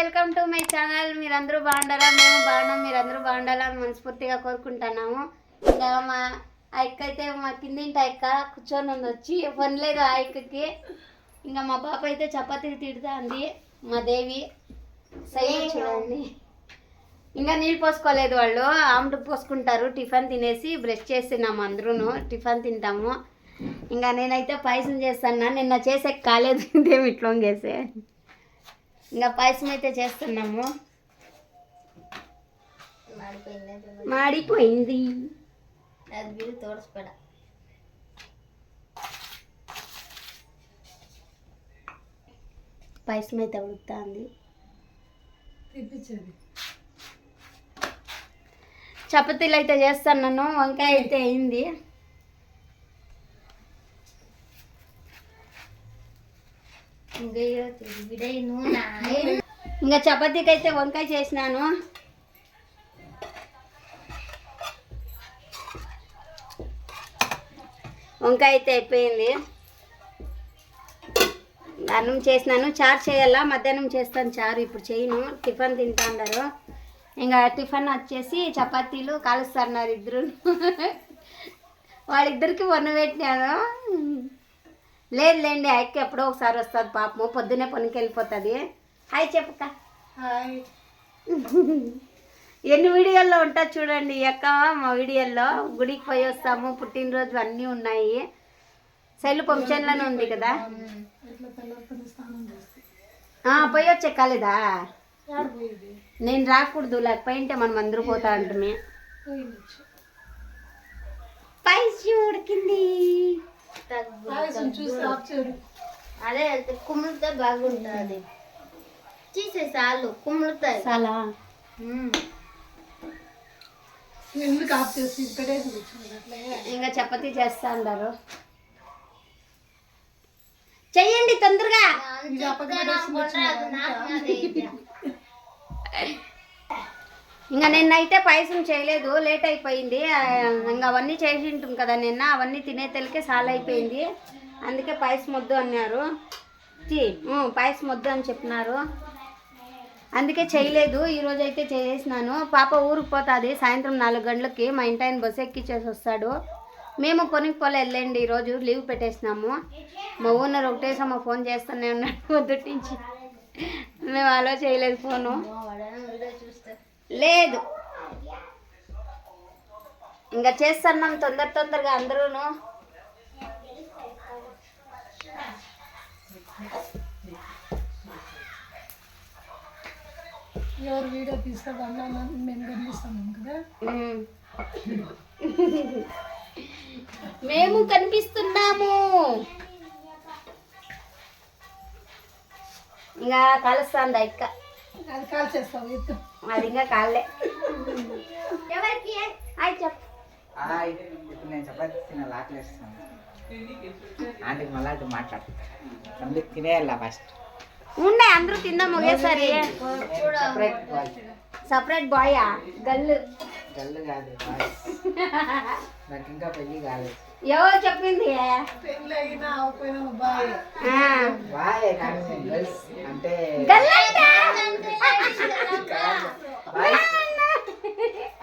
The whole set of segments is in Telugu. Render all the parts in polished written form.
Welcome to my channel. మీరందరూ బాగుండాలా, మేము బాగున్నాం, మీరందరూ బాగుండాలని మనస్ఫూర్తిగా కోరుకుంటున్నాము. ఇంకా మా అక్క అయితే మా కిందింటి అక్క కూర్చొని ఉంది, వచ్చి పనిలేదు ఆ అక్కకి. ఇంకా మా పాప అయితే చపాతీలు తిడుతుంది, మా దేవి సైడ్ చూడండి. ఇంకా నీళ్ళు పోసుకోలేదు, వాళ్ళు ఆమ్లెట్ పోసుకుంటారు. టిఫిన్ తినేసి బ్రష్ చేస్తున్నాము, అందరూ టిఫిన్ తింటాము. ఇంకా నేనైతే పాయసం చేస్తాను, నిన్న చేసే కాలేదు, ఇదేమి ఇట్లా చేసే. ఇంకా పాయసం అయితే చేస్తున్నాము. మాడిపోయింది తోడపడ. పాయసం అయితే ఉడుకుతుంది. చపాతీలు అయితే చేస్తున్నాను, వంకాయ అయితే అయింది. ఇంకా చపాతీకి అయితే వంకాయ చేసినాను. వంకాయ అయితే అయిపోయింది. అన్నం చేసినాను, చారు చేయాలా, మధ్యాహ్నం చేస్తాను చారు, ఇప్పుడు చేయను. టిఫిన్ తింటా అన్నారు. ఇంకా టిఫిన్ వచ్చేసి చపాతీలు కాలుస్తున్నారు ఇద్దరు. వాళ్ళిద్దరికి వన్న పెట్టినాను. లేదులేండి, అక్క ఎప్పుడో ఒకసారి వస్తుంది, పాపము పొద్దున్నే పనికి వెళ్ళిపోతుంది. హాయ్ చెప్పుక. ఎన్ని వీడియోల్లో ఉంటుంది చూడండి అక్క. మా వీడియోల్లో గుడికి పోయి వస్తాము, పుట్టినరోజు అన్నీ ఉన్నాయి. శైలు ఫంక్షన్లోనే ఉంది కదా, పోయి వచ్చే కాలేదా? నేను రాకూడదు, లేకపోయింటే మనం అందరూ పోతా అంటే. పైసి ఉడికింది, అదే కుమ్ములుతో బాగుంటుంది. తీసే చాలు, కుమ్ములుతాయి చాలా. ఇంకా చపాతీ చేస్తా అన్నారు. చెయ్యండి తొందరగా. ఇంకా నిన్నైతే పాయసం చేయలేదు, లేట్ అయిపోయింది. ఇంకా అవన్నీ చేసి ఉంటాం కదా నిన్న, అవన్నీ తినేతలకే చాలా అయిపోయింది. అందుకే పాయసం వద్దు అన్నారు, పాయసం వద్దు అని చెప్పినారు. అందుకే చేయలేదు. ఈరోజు అయితే చేసినాను. పాప ఊరికి పోతుంది సాయంత్రం 4 గంటలకి. మా ఇంటి ఆయన బస్సు ఎక్కిచ్చేసి వస్తాడు. మేము పనికి పోలే వెళ్ళండి, ఈరోజు లీవ్ పెట్టేసినాము. మా ఓనర్ ఒకటేసారి మా ఫోన్ చేస్తూనే ఉన్నాడు పొద్దుటి నుంచి. మేము అలో చేయలేదు ఫోను, లేదు. ఇంకా చేస్తున్నాం తొందరగా అందరూ. ఎవరు వీడియో తీస్తారు మేము కనిపిస్తున్నాం కదా, మేము కనిపిస్తున్నాము. ఇంకా కలుస్తుంది అక్క, అది కాల్ చేస్తాం. అది ఇంకా కాలే. ఎవరికి హాయ్ చెప్పు. ఇప్పుడు నేను చపాతీ తినాలి, ఆకలిస్తాను. ఆంటీకి మళ్ళీ అది మాట్లాడుతాను, తినేయాల ఫస్ట్. ఉండే అందరూ తిందాం ఒకేసారి. సపరేట్ బాయా? గల్లు కాదు, నాకు ఇంకా పెళ్ళి కాలేదు. ఎవరు చెప్పింది? అంటే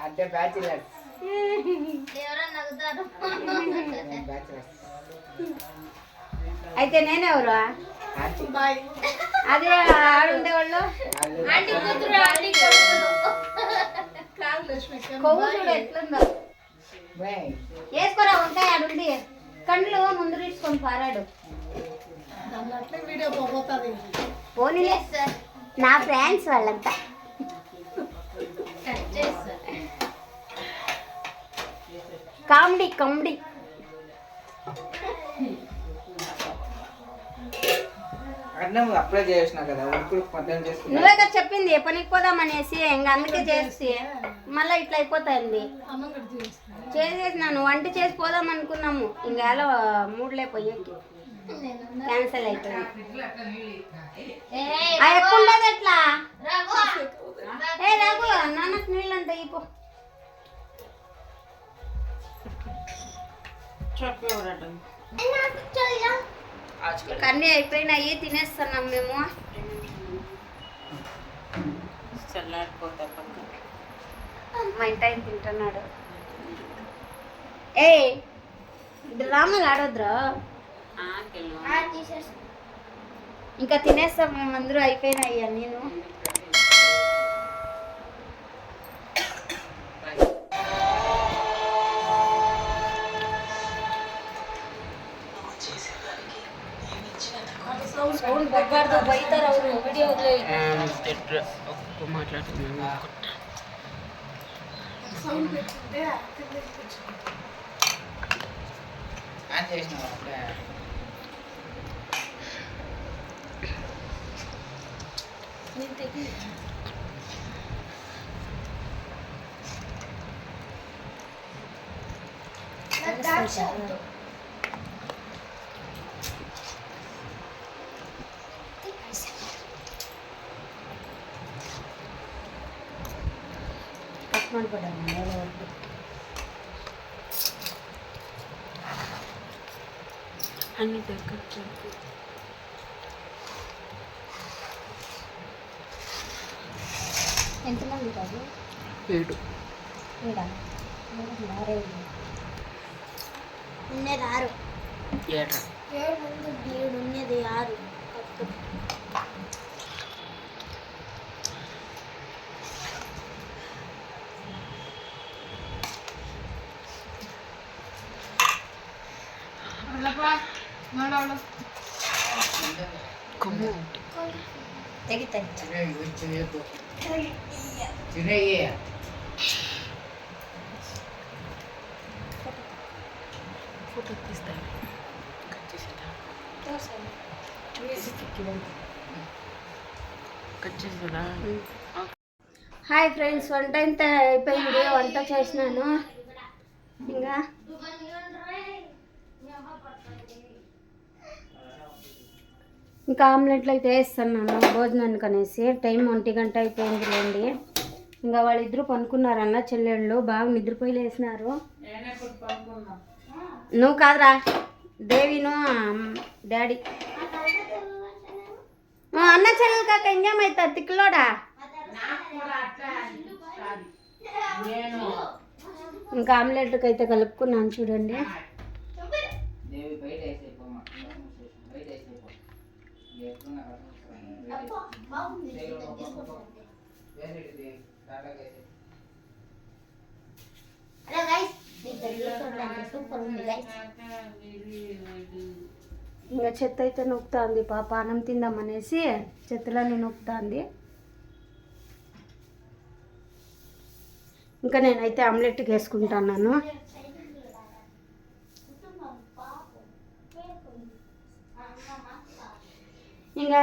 అంటే బ్యాచిలర్స్. అయితే నేనెవరు? అదే ఆడుండేవాళ్ళు. కొవ్వు చూడు ఎట్లుందో. వేసుకోరా ఉంటాయి ఆడుండి. కండ్లు ముందు తీసుకొని పారాడు. పోనీలే, నా ఫ్రెండ్స్ వాళ్ళంతా. కామెడీ. అప్లై చేసిన కదా, నువ్వే కదా చెప్పింది పనికి పోదామనేసి. ఇంకా అందుకే చేసి మళ్ళీ ఇట్లా అయిపోతుంది. చేసేసినాను, వంట చేసి పోదాం అనుకున్నాము. ఇంకా ఎలా మూడులే పోయేకి క్యాన్సల్ అయిపోయింది. ఎక్కువ ఉండదు ఎట్లా? రాగు నాన్నకు నీళ్ళు అంటే ఇపో. అన్నీ అయిపోయినాయి, తినేస్తున్నాం మేము. మా ఇంటి ఆయన తింటున్నాడు. ఏయ్ డ్రామాలు ఆడొద్దురా. ఇంకా తినేస్తాం మేము అందరూ, అయిపోయినాయి నేను. సౌండ్ బొగ్గాడుతో బయటారు ಅವರು వీడియో మాట్లాడుతున్నాను. సౌండ్ పెట్టుకుంటే ఆన్ చేసినావా? నేను తెగి అన్ని దగ్గర ఎంతమంది కాదు? 7 ఉన్నది 6. 7 ఉన్నది 6. తెగితాయి. ఫోటో తీస్తాను. హాయ్ ఫ్రెండ్స్, వంట ఎంత అయిపోయింది. వంట చేసినాను. ఇంకా ఆమ్లెట్లు అయితే వేస్తున్నాను భోజనానికి అనేసి. టైం 1 గంట అయిపోయింది లేండి. ఇంకా వాళ్ళిద్దరూ పనుకున్నారన్న చెల్లెళ్ళు, బాగా నిద్రపోయి లేసినారు. నువ్వు కాదురా, దేవిను డాడీ. అన్న చెల్లెలు కాక ఇంకేమవుతారు తిక్కులోడా. ఇంకా ఆమ్లెట్కి అయితే కలుపుకున్నాను చూడండి. ఇంకా చెత్త అయితే నొక్కుతుంది పాప. అన్నం తిందామనేసి చెత్తలని నొక్కుతుంది. ఇంకా నేనైతే ఆమ్లెట్కి వేసుకుంటున్నాను. ఇంకా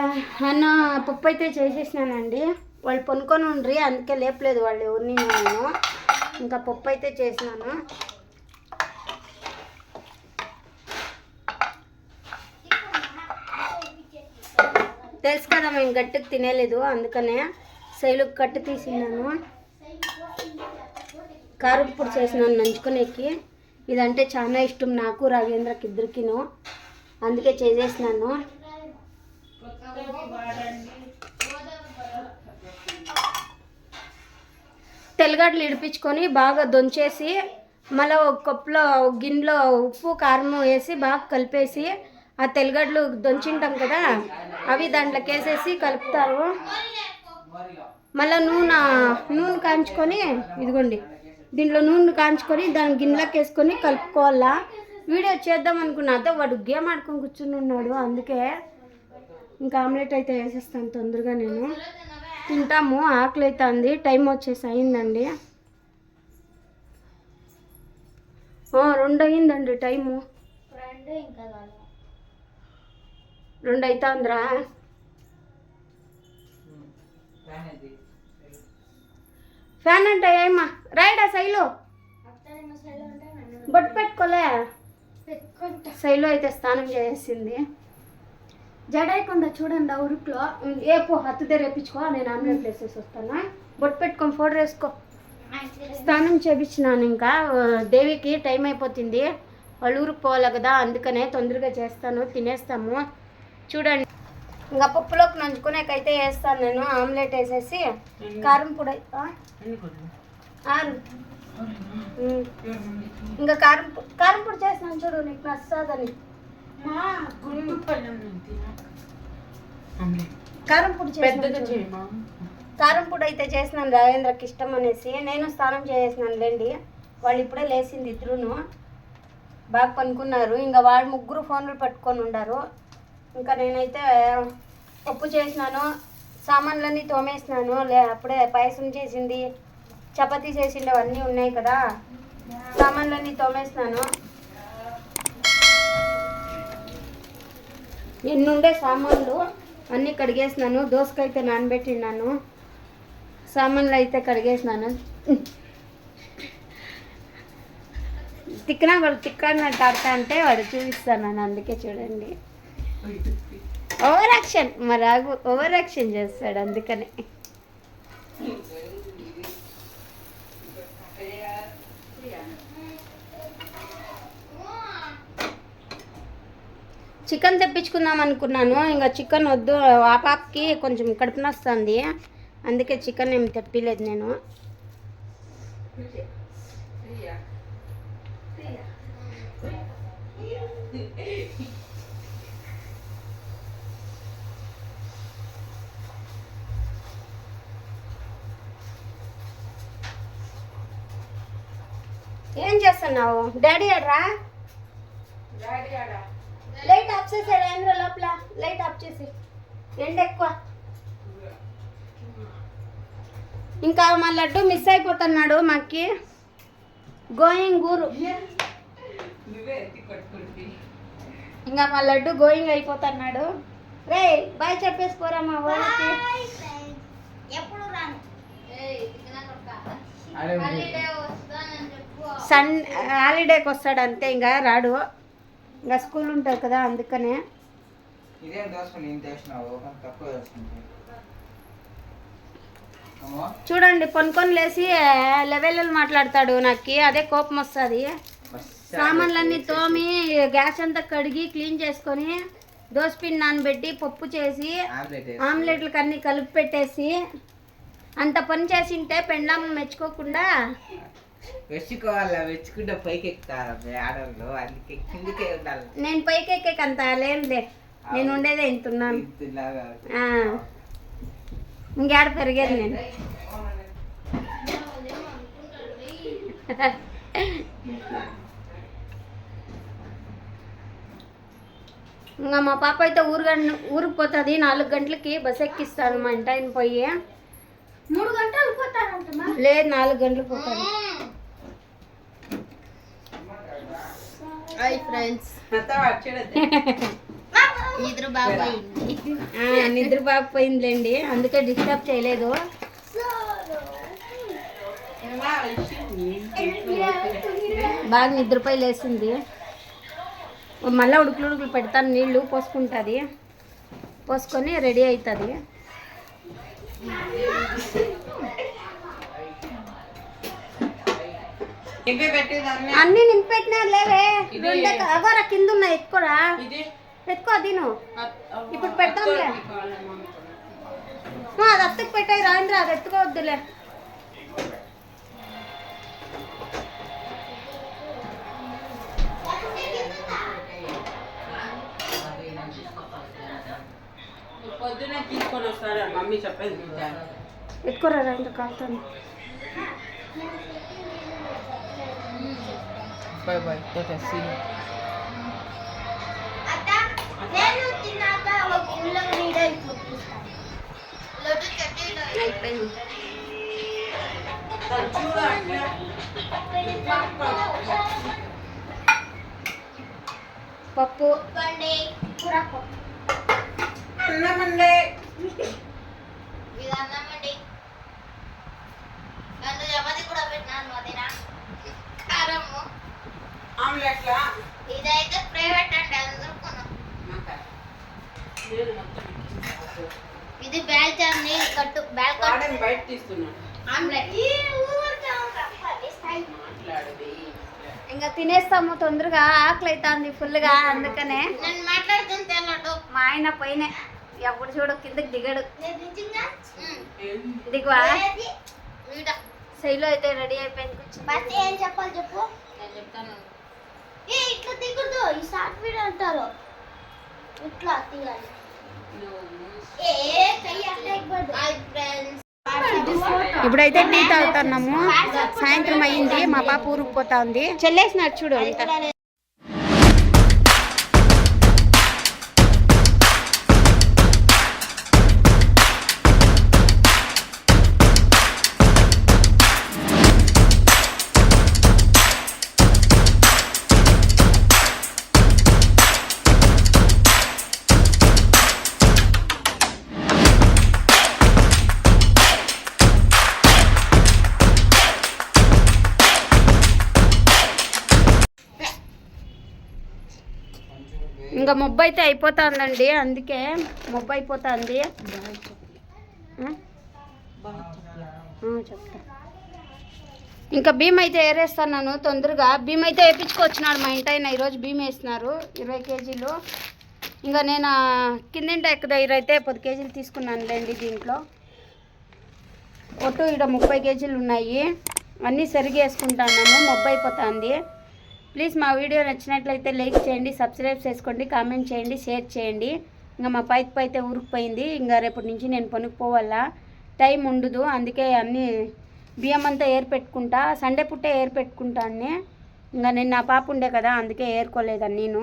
అన్న పప్పు అయితే చేసేసినానండి. వాళ్ళు పనుకొని ఉండ్రి, అందుకే లేపలేదు వాళ్ళు ఎవరిని. నేను ఇంకా పప్పు అయితే చేసినాను. తెలుసు కదా మేము గట్టికి తినేలేదు, అందుకనే శైలుకి కట్టి తీసినాను. కారం పొడి చేసినాను నంచుకునేకి. ఇదంటే చాలా ఇష్టం నాకు, రాఘవేంద్రకి ఇద్దరికిను, అందుకే చేసేసినాను. తెల్లగడ్డలు ఇడిపించుకొని బాగా దొంచేసి మళ్ళీ ఒక కప్పులో గిన్నెలో ఉప్పు కారం వేసి బాగా కలిపేసి, ఆ తెల్లగడ్డలు దొంచింటాం కదా అవి దాంట్లోకి వేసేసి కలుపుతారు. మళ్ళీ నూనె కాంచుకొని, ఇదిగోండి దీంట్లో నూనె కాంచుకొని దాని గిన్నెలోకి వేసుకొని కలుపుకోవాలా. వీడియో చేద్దాం అనుకున్నాతో వాడు గేమ్ ఆడుకొని కూర్చుని ఉన్నాడు, అందుకే ఇంకా ఆమ్లెట్ అయితే వేసేస్తాను తొందరగా. నేను తింటాము, ఆకలి అవుతుంది. టైం వచ్చేసి అయిందండి. 2 అయిందండి టైము. 2 అవుతుందిరా. ఫ్యాన్ అంటే ఏమా రైడా శైలు? బొట్టు పెట్టుకోలే. శైలు అయితే స్నానం చేసింది. జడైకుండా చూడండి ఆ ఉరుకులో. హత్తు దగ్గర వేపించుకో, నేను ఆమ్లెట్ వేసేసి వస్తాను. బొట్టు పెట్టుకొని ఫోటో వేసుకో. స్నానం చేపించినాను. ఇంకా దేవికి టైం అయిపోతుంది, వాళ్ళ ఊరికి పోవాలి కదా, అందుకనే తొందరగా చేస్తాను. తినేస్తాము చూడండి. ఇంకా పప్పులోకి నంచుకునేకైతే వేస్తాను నేను. ఆమ్లెట్ వేసేసి కారం పొడి 6. ఇంకా కారం పొడి చేస్తాను చూడు, నీకు నచ్చుతుందని. కారం పొడి కారం పొడి అయితే చేసినాను రాజేంద్రకి ఇష్టం అనేసి. నేను స్నానం చేసేసినాను లేండి. వాళ్ళు ఇప్పుడే లేచింది ఇద్దరును, బాగా పనుకున్నారు. ఇంకా వాళ్ళు ముగ్గురు ఫోన్లు పట్టుకొని ఉండారు. ఇంకా నేనైతే పప్పు చేసినాను, సామాన్లన్నీ తోమేసినాను. అప్పుడే పాయసం చేసింది, చపాతీ చేసింది, అవన్నీ ఉన్నాయి కదా. సామాన్లన్నీ తోమేసినాను. ఎన్నుండే సామాన్లు అన్నీ కడిగేసినాను. దోసకైతే నానబెట్టినాను, సామాన్లు అయితే కడిగేసినాను. తిక్కినా వాడు తిక్కడినట్టు ఆడతా అంటే వాడు చూపిస్తాను, అందుకే చూడండి. ఓవర్ యాక్షన్, మా రాగు ఓవర్ యాక్షన్ చేస్తాడు అందుకనే. చికెన్ తెప్పించుకుందాం అనుకున్నాను. ఇంకా చికెన్ వద్దు, ఆ పాపకి కొంచెం కడుపు నొస్తుంది, అందుకే చికెన్ ఏమి తెప్పిలేదు నేను. ఏం చేస్తున్నావు? డాడీ ఆడరా? లైట్ ఆఫ్ చేసాడు ఏంద్ర లోపల, లైట్ ఆఫ్ చేసి. ఎండ ఎక్కువ. ఇంకా మా లడ్డు మిస్ అయిపోతున్నాడు మాకి, గోయింగ్ ఊరు. ఇంకా మా లడ్డు గోయింగ్ అయిపోతున్నాడు. రే బాయ్ చెప్పేసి పోరా మా ఊరికి. హాలిడేకి వస్తాడు అంతే, ఇంకా రాడు. ఇంకా స్కూల్ ఉంటుంది కదా అందుకనే. చూడండి పనుకొని లేసి లెవెల్ మాట్లాడతాడు, నాకు అదే కోపం వస్తుంది. సామాన్లన్నీ తోమి గ్యాస్ అంతా కడిగి క్లీన్ చేసుకొని దోసపిండి నానబెట్టి పప్పు చేసి ఆమ్లెట్లకు అన్నీ కలిపి పెట్టేసి అంత పని చేసింటే పెండ్లాం మెచ్చుకోకుండా మెచ్చుకుంటే పైకి ఎక్కుతారు ఆడవాళ్ళు, అందుకే కిందకే ఉండాలి. నేను పైకి ఎక్కేకంత లేదులే, నేను ఉండేదే ఇంతున్నాను. ఇంకేడ పెరిగేది నేను. ఇంకా మా పాప అయితే ఊరికి పోతుంది 4 గంటలకి. బస్ ఎక్కిస్తాను మా ఇంటి ఆయన పోయి. 3 గంటలు పోతారంట? లేదు 4 గంటలకు పోతాను. హాయ్ ఫ్రెండ్స్, నిద్ర బాగా పోయిందిలేండి, అందుకే డిస్టర్బ్ చేయలేదు. బాగా నిద్రపోయి లేచింది. మళ్ళీ ఉడుకులు పెడతాను, నీళ్ళు పోసుకుంటుంది, పోసుకొని రెడీ అవుతుంది. అన్ని నింపెట్టినా లేవే, అగోరా కింద ఉన్నాయి, ఎత్తుకోరా, ఎత్తుకో తిను. ఇప్పుడు పెడతాంలే, అది అత్తకు పెట్టాయి రాంద్ర, అది ఎత్తుకోవద్దులే. పొద్దునే తీసుకొని వస్తారా మమ్మీ చెప్పేది ఎత్తుకోరా రాంద్ర కాలుతాను. Bye bye. అయిపోయింది. పప్పు అన్నమండి, ఇది అన్నమండి. చపాతి కూడా పెట్టినాను, అదేనా కారము ఆమ్లెట్లా. ఇదైతే ప్రైవేట్ అండి, అందరూ కొనం. ఇది బ్యాల్ చాంది కట్టు, బ్యాల్ కట్టు బయట తీస్తున్నాను ఆమ్లెట్. మాట్లాడది ఇంకా తినేస్తాము తొందరగా, ఆకలి అవుతుంది ఫుల్గా, అందుకనే నేను మాట్లాడుతుంటే మా ఆయన పైన ఎప్పుడు చూడు కిందకి దిగడు దిగువా శైలు అయితే రెడీ అయిపోయింది ఏం చెప్పాలి చెప్పు. నేను చెప్తాను ఇట్లా దిగుదు, ఈ షార్ట్ వీడియో అంటారు. ఇట్లా తీయాలి. ఇప్పుడైతే టీ తాగుతున్నాము సాయంత్రం అయ్యింది మా పాప ఊరికి పోతా ఉంది చెల్లేసినాడు చూడు అంత ఇంకా మొబ్బు అయితే అయిపోతుందండి అందుకే మొబ్బు అయిపోతుంది చెప్తా ఇంకా భీమ్ అయితే ఏరేస్తున్నాను తొందరగా భీమ్ అయితే వేయించుకొచ్చినాడు మా ఇంటి ఆయన ఈరోజు భీమ్ వేస్తున్నారు 20 కేజీలు ఇంకా నేను కిందింటి ఎక్క దగ్గర అయితే 10 కేజీలు తీసుకున్నానులేండి దీంట్లో ఒట్టు ఇక్కడ 30 కేజీలు ఉన్నాయి అన్నీ సరిగా వేసుకుంటున్నాను మొబ్బు అయిపోతుంది ప్లీజ్ మా వీడియో నచ్చినట్లయితే లైక్ చేయండి సబ్స్క్రైబ్ చేసుకోండి కామెంట్ చేయండి షేర్ చేయండి ఇంకా మా పైపు అయితే ఊరుకుపోయింది ఇంకా రేపటి నుంచి నేను పనికి పోవాలా టైం ఉండదు అందుకే అన్నీ బియ్యం అంతా ఏరు పెట్టుకుంటా సండే పుట్టే ఏరు పెట్టుకుంటాను ఇంకా నేను నా పాప ఉండే కదా అందుకే ఏరుకోలేదని నేను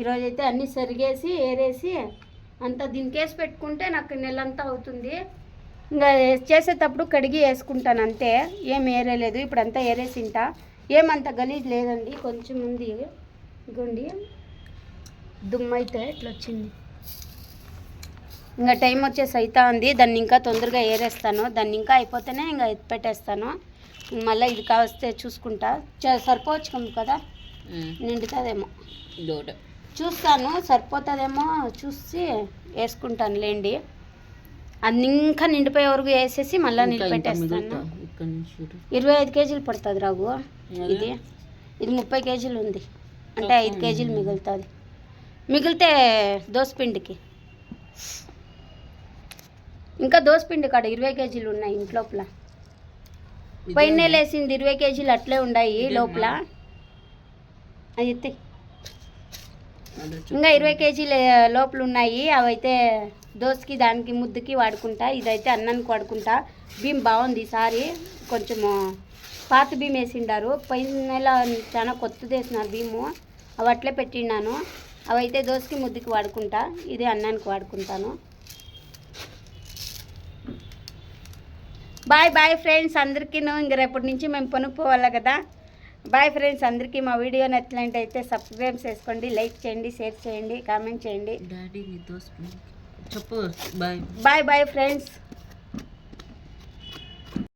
ఈరోజైతే అన్నీ సరిగేసి ఏరేసి అంతా దీనికేసి పెట్టుకుంటే నాకు నెలంతా అవుతుంది ఇంకా చేసేటప్పుడు కడిగి వేసుకుంటాను అంతే ఏం ఏరేలేదు ఇప్పుడు అంతా ఏరేసింటా ఏమంత గలీజ్ లేదండి కొంచెం ఉంది ఇగోండి దుమ్ము అయితే ఇట్లా వచ్చింది ఇంకా టైం వచ్చేసి అవుతా ఉంది దాన్ని ఇంకా తొందరగా ఏరేస్తాను దాన్ని ఇంకా అయిపోతేనే ఇంకా ఎత్తి పెట్టేస్తాను మళ్ళీ ఇది కావస్తే చూసుకుంటా సరిపోవచ్చు కదా నిండుతుందేమో చూస్తాను సరిపోతుందేమో చూసి వేసుకుంటాను లేండి అది ఇంకా నిండిపోయే వరకు వేసేసి మళ్ళీ నిలబెట్టేస్తాను 25 కేజీలు పడుతుంది రాగు ఇది 30 కేజీలు ఉంది అంటే 5 కేజీలు మిగులుతుంది మిగిలితే దోసపిండికి ఇంకా దోసపిండి కాడ 20 కేజీలు ఉన్నాయి ఇంట్లోపల పైన వేసింది 20 కేజీలు అట్లే ఉన్నాయి లోపల అయితే ఇంకా 20 కేజీలు లోపల ఉన్నాయి అవైతే దోసకి దానికి ముద్దుకి వాడుకుంటా ఇదైతే అన్నానికి వాడుకుంటా బియ్యం బాగుంది ఈసారి కొంచెము పాత బియ్యం వేసిండారు పైన నెల చాలా కొత్తది వేసినారు బియ్యము అవి అట్లే పెట్టినాను అవైతే దోసకి ముద్దుకి వాడుకుంటా ఇది అన్నానికి వాడుకుంటాను బాయ్ బాయ్ ఫ్రెండ్స్ అందరికీ ఇంక రేపటి నుంచి మేము పనుకోవాలి కదా బాయ్ ఫ్రెండ్స్ అందరికీ మా వీడియో నచ్చినట్లయితే సబ్స్క్రైబ్ చేసుకోండి లైక్ చేయండి షేర్ చేయండి కామెంట్ చేయండి డాడీ నీ దోస్త్ చెప్పు బాయ్ బాయ్ బాయ్ ఫ్రెండ్స్